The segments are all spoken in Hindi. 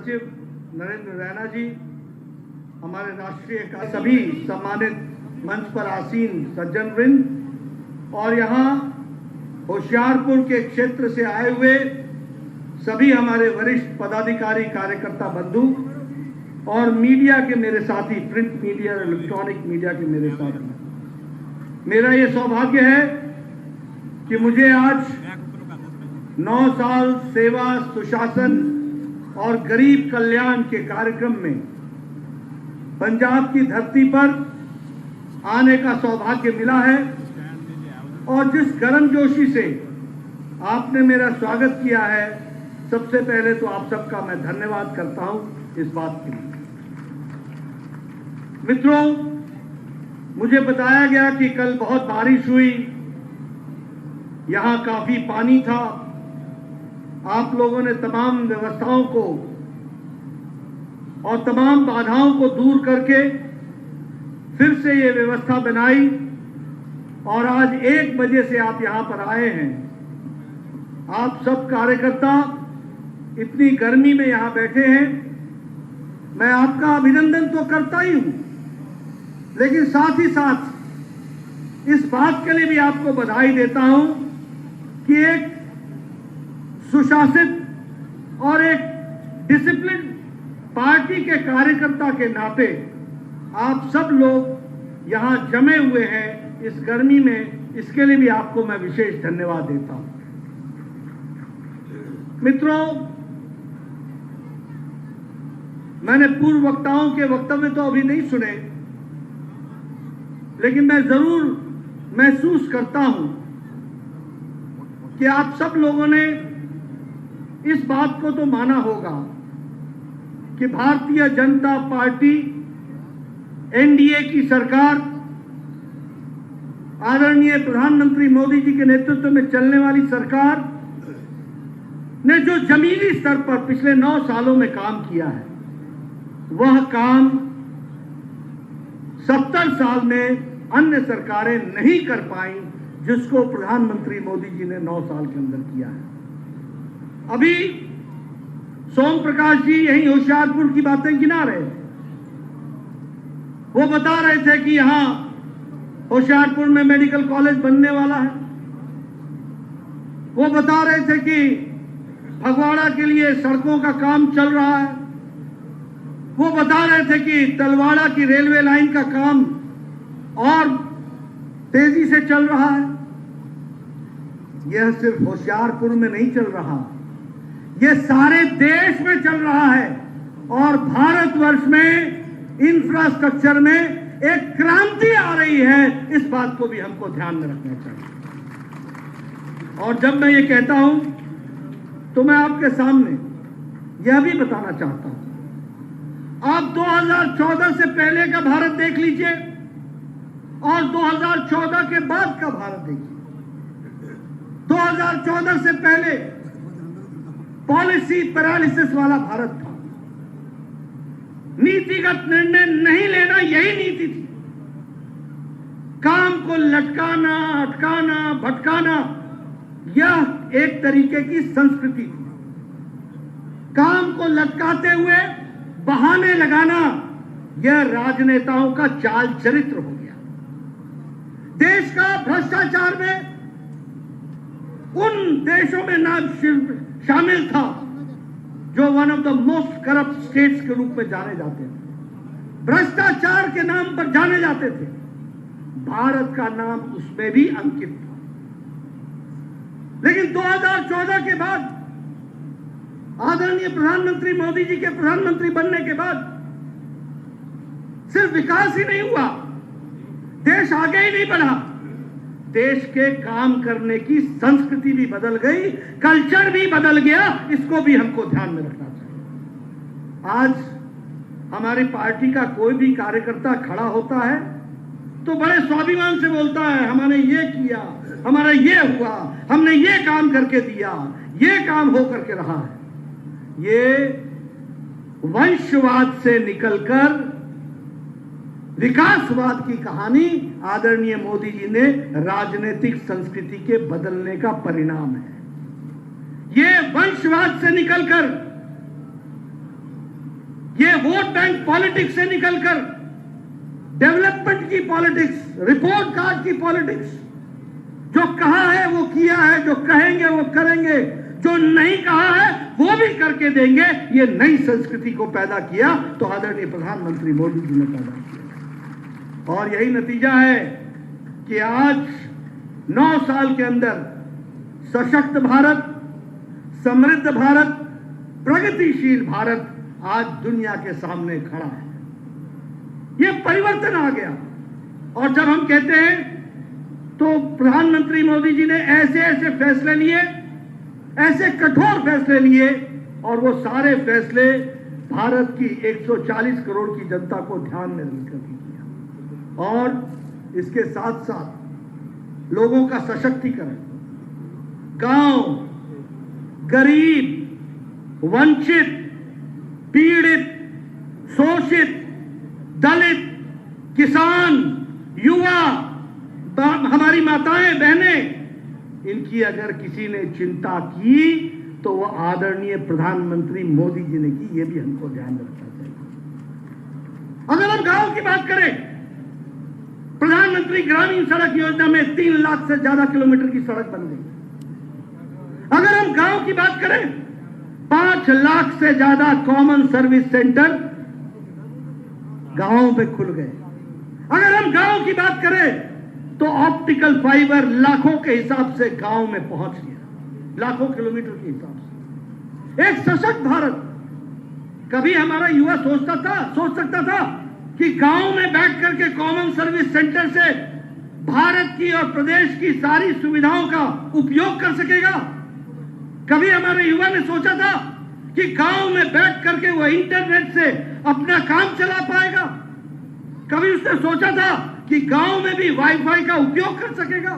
सचिव नरेंद्र रैना जी, हमारे राष्ट्रीय का सभी सम्मानित मंच पर आसीन सज्जन वृंद और यहाँ होशियारपुर के क्षेत्र से आए हुए सभी हमारे वरिष्ठ पदाधिकारी कार्यकर्ता बंधु और मीडिया के मेरे साथी, प्रिंट मीडिया और इलेक्ट्रॉनिक मीडिया के मेरे साथी, मेरा ये सौभाग्य है कि मुझे आज 9 साल सेवा, सुशासन और गरीब कल्याण के कार्यक्रम में पंजाब की धरती पर आने का सौभाग्य मिला है और जिस गर्मजोशी से आपने मेरा स्वागत किया है, सबसे पहले तो आप सबका मैं धन्यवाद करता हूं इस बात के लिए। मित्रों, मुझे बताया गया कि कल बहुत बारिश हुई, यहां काफी पानी था। आप लोगों ने तमाम व्यवस्थाओं को और तमाम बाधाओं को दूर करके फिर से ये व्यवस्था बनाई और आज 1 बजे से आप यहां पर आए हैं। आप सब कार्यकर्ता इतनी गर्मी में यहां बैठे हैं, मैं आपका अभिनंदन तो करता ही हूं, लेकिन साथ ही साथ इस बात के लिए भी आपको बधाई देता हूं कि एक सुशासित और एक डिसिप्लिन पार्टी के कार्यकर्ता के नाते आप सब लोग यहां जमे हुए हैं इस गर्मी में, इसके लिए भी आपको मैं विशेष धन्यवाद देता हूं। मित्रों, मैंने पूर्व वक्ताओं के वक्तव्य तो अभी नहीं सुने, लेकिन मैं जरूर महसूस करता हूं कि आप सब लोगों ने इस बात को तो माना होगा कि भारतीय जनता पार्टी एनडीए की सरकार, आदरणीय प्रधानमंत्री मोदी जी के नेतृत्व में चलने वाली सरकार ने जो जमीनी स्तर पर पिछले 9 सालों में काम किया है, वह काम 70 साल में अन्य सरकारें नहीं कर पाई जिसको प्रधानमंत्री मोदी जी ने 9 साल के अंदर किया है। अभी सोम प्रकाश जी यही होशियारपुर की बातें गिना रहे थे। वो बता रहे थे कि यहां होशियारपुर में मेडिकल कॉलेज बनने वाला है। वो बता रहे थे कि फगवाड़ा के लिए सड़कों का काम चल रहा है। वो बता रहे थे कि तलवाड़ा की रेलवे लाइन का काम और तेजी से चल रहा है। यह सिर्फ होशियारपुर में नहीं चल रहा, यह सारे देश में चल रहा है और भारतवर्ष में इंफ्रास्ट्रक्चर में एक क्रांति आ रही है। इस बात को भी हमको ध्यान में रखना चाहिए। और जब मैं ये कहता हूं तो मैं आपके सामने यह भी बताना चाहता हूं, आप 2014 से पहले का भारत देख लीजिए और 2014 के बाद का भारत देखिए। 2014 से पहले पॉलिसी पैरालिसिस वाला भारत था। नीतिगत निर्णय नहीं लेना, यही नीति थी। काम को लटकाना, अटकाना, भटकाना, यह एक तरीके की संस्कृति थी। काम को लटकाते हुए बहाने लगाना, यह राजनेताओं का चाल चरित्र हो गया। देश का भ्रष्टाचार में उन देशों में नाम शामिल था जो one of the most corrupt states के रूप में जाने जाते थे, भ्रष्टाचार के नाम पर जाने जाते थे। भारत का नाम उसमें भी अंकित था। लेकिन 2014 के बाद आदरणीय प्रधानमंत्री मोदी जी के प्रधानमंत्री बनने के बाद सिर्फ विकास ही नहीं हुआ, देश आगे ही नहीं बढ़ा, देश के काम करने की संस्कृति भी बदल गई, कल्चर भी बदल गया। इसको भी हमको ध्यान में रखना चाहिए। आज हमारी पार्टी का कोई भी कार्यकर्ता खड़ा होता है तो बड़े स्वाभिमान से बोलता है, हमने ये किया, हमारा ये हुआ, हमने ये काम करके दिया, ये काम हो करके रहा है। ये वंशवाद से निकलकर विकासवाद की कहानी आदरणीय मोदी जी ने राजनीतिक संस्कृति के बदलने का परिणाम है। ये वंशवाद से निकलकर वोट बैंक पॉलिटिक्स से निकलकर डेवलपमेंट की पॉलिटिक्स, रिपोर्ट कार्ड की पॉलिटिक्स, जो कहा है वो किया है, जो कहेंगे वो करेंगे, जो नहीं कहा है वो भी करके देंगे, ये नई संस्कृति को पैदा किया तो आदरणीय प्रधानमंत्री मोदी जी ने पैदा किया। और यही नतीजा है कि आज 9 साल के अंदर सशक्त भारत, समृद्ध भारत, प्रगतिशील भारत आज दुनिया के सामने खड़ा है। यह परिवर्तन आ गया। और जब हम कहते हैं तो प्रधानमंत्री मोदी जी ने ऐसे ऐसे फैसले लिए, ऐसे कठोर फैसले लिए, और वो सारे फैसले भारत की 140 करोड़ की जनता को ध्यान में रखकर किया। और इसके साथ साथ लोगों का सशक्तिकरण, गांव, गरीब, वंचित, पीड़ित, शोषित, दलित, किसान, युवा, हमारी माताएं, बहनें, इनकी अगर किसी ने चिंता की तो वो आदरणीय प्रधानमंत्री मोदी जी ने की। ये भी हमको ध्यान रखना चाहिए। अगर हम गांव की बात करें, प्रधानमंत्री ग्रामीण सड़क योजना में 3 लाख से ज्यादा किलोमीटर की सड़क बन गई। अगर हम गांव की बात करें, 5 लाख से ज्यादा कॉमन सर्विस सेंटर गांवों में खुल गए। अगर हम गांव की बात करें तो ऑप्टिकल फाइबर लाखों के हिसाब से गांव में पहुंच गया, लाखों किलोमीटर के हिसाब से। एक सशक्त भारत। कभी हमारा युवा सोच सकता था कि गांव में बैठ करके कॉमन सर्विस सेंटर से भारत की और प्रदेश की सारी सुविधाओं का उपयोग कर सकेगा? कभी हमारे युवा ने सोचा था कि गांव में बैठ करके वो इंटरनेट से अपना काम चला पाएगा? कभी उसने सोचा था कि गांव में भी वाईफाई का उपयोग कर सकेगा?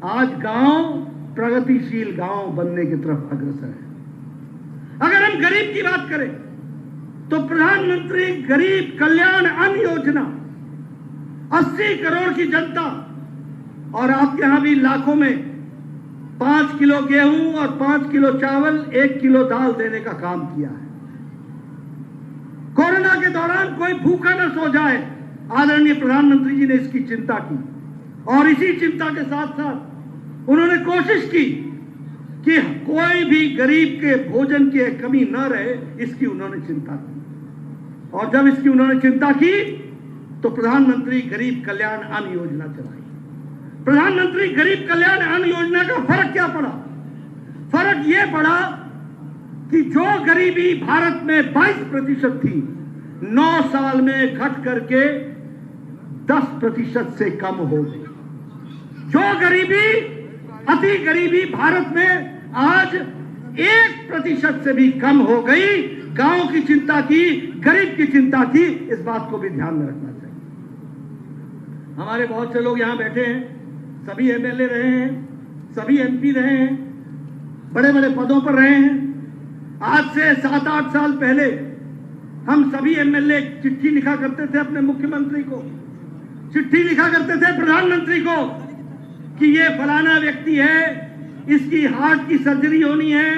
आज गांव प्रगतिशील गांव बनने की तरफ अग्रसर है। अगर हम गरीब की बात करें तो प्रधानमंत्री गरीब कल्याण अन्न योजना, 80 करोड़ की जनता, और आपके यहां भी लाखों में 5 किलो गेहूं और 5 किलो चावल, 1 किलो दाल देने का काम किया है। कोरोना के दौरान कोई भूखा न सो जाए, आदरणीय प्रधानमंत्री जी ने इसकी चिंता की। और इसी चिंता के साथ साथ उन्होंने कोशिश की कि कोई भी गरीब के भोजन की कमी न रहे, इसकी उन्होंने चिंता की। और जब इसकी उन्होंने चिंता की तो प्रधानमंत्री गरीब कल्याण अन्न योजना चलाई। प्रधानमंत्री गरीब कल्याण अन्न योजना का फर्क क्या पड़ा? फर्क यह पड़ा कि जो गरीबी भारत में 22% थी, 9 साल में घट करके 10% से कम हो गई। जो गरीबी, अति गरीबी भारत में आज 1% से भी कम हो गई। गांव की चिंता की, गरीब की चिंता की, इस बात को भी ध्यान में रखना चाहिए। हमारे बहुत से लोग यहां बैठे हैं, सभी एमएलए रहे हैं, सभी एमपी रहे हैं, बड़े बड़े पदों पर रहे हैं। आज से 7-8 साल पहले हम सभी एमएलए चिट्ठी लिखा करते थे अपने मुख्यमंत्री को, चिट्ठी लिखा करते थे प्रधानमंत्री को कि ये फलाना व्यक्ति है, इसकी हार्ट की सर्जरी होनी है,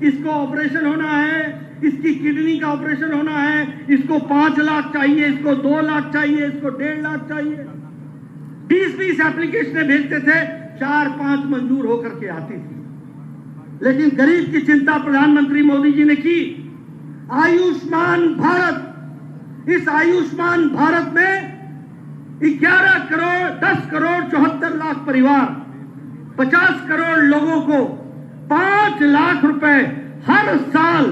इसको ऑपरेशन होना है, इसकी किडनी का ऑपरेशन होना है, इसको 5 लाख चाहिए, इसको 2 लाख चाहिए, इसको 1.5 लाख चाहिए। 20-20 एप्लीकेशनें भेजते थे, 4-5 मंजूर होकर के आती थी। लेकिन गरीब की चिंता प्रधानमंत्री मोदी जी ने की। आयुष्मान भारत, इस आयुष्मान भारत में 11 करोड़ 10 करोड़ 74 लाख परिवार, 50 करोड़ लोगों को 5 लाख रुपए हर साल,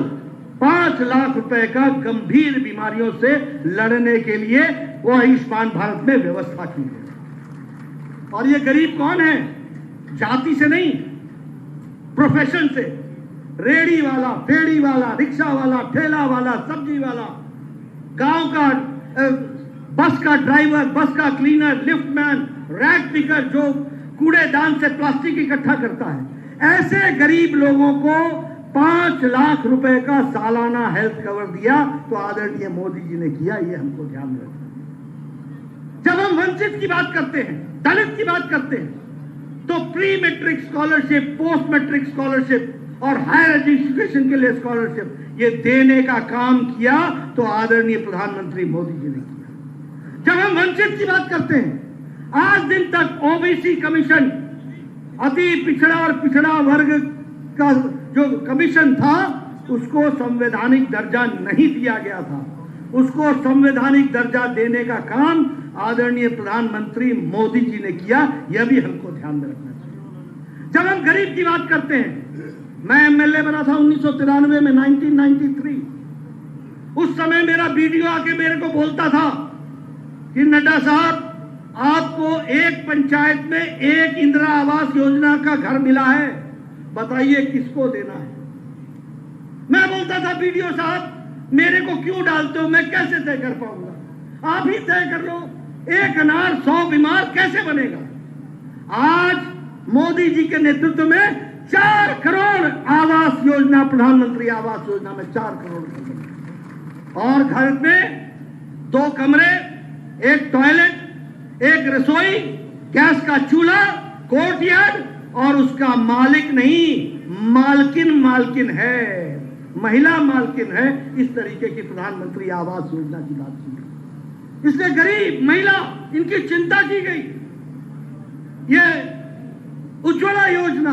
5 लाख रुपए का गंभीर बीमारियों से लड़ने के लिए वो आयुष्मान भारत में व्यवस्था की है। और ये गरीब कौन है? जाति से नहीं, प्रोफेशन से। रेडी वाला, फेड़ी वाला, रिक्शा वाला, ठेला वाला, सब्जी वाला, गांव का बस का ड्राइवर, बस का क्लीनर, लिफ्टमैन, रैक पिकर जो कूड़ेदान से प्लास्टिक इकट्ठा करता है, ऐसे गरीब लोगों को 5 लाख रुपए का सालाना हेल्थ कवर दिया। तो आदरणीय मोदी जी ने किया, ये हमको ध्यान में रखना है। जब हम वंचित की बात करते हैं, दलित की बात करते हैं, तो pre matric scholarship, post matric scholarship और हायर एजुकेशन के लिए स्कॉलरशिप, ये देने का काम किया तो आदरणीय प्रधानमंत्री मोदी जी ने किया। जब हम वंचित की बात करते हैं, आज दिन तक ओबीसी कमीशन, अति पिछड़ा और पिछड़ा वर्ग का जो कमीशन था, उसको संवैधानिक दर्जा नहीं दिया गया था। उसको संवैधानिक दर्जा देने का काम आदरणीय प्रधानमंत्री मोदी जी ने किया। यह भी हमको ध्यान में रखना चाहिए। जब हम गरीब की बात करते हैं, मैं एमएलए बना था 1993 में, 1993। उस समय मेरा बीडीओ आके मेरे को बोलता था कि नड्डा साहब, आपको एक पंचायत में एक इंदिरा आवास योजना का घर मिला है, बताइए किसको देना है। मैं बोलता था बीडीओ साहब, मेरे को क्यों डालते हो, मैं कैसे तय कर पाऊंगा, आप ही तय कर लो। एक अनार 100 बीमार कैसे बनेगा। आज मोदी जी के नेतृत्व में 4 करोड़ आवास योजना, प्रधानमंत्री आवास योजना में 4 करोड़, और घर में 2 कमरे, 1 टॉयलेट, 1 रसोई, गैस का चूल्हा, कोर्टयार्ड, और उसका मालिक नहीं, मालकिन है, महिला मालकिन है। इस तरीके की प्रधानमंत्री आवास योजना की बात की गई। इसलिए गरीब महिला, इनकी चिंता की गई। ये उज्ज्वला योजना,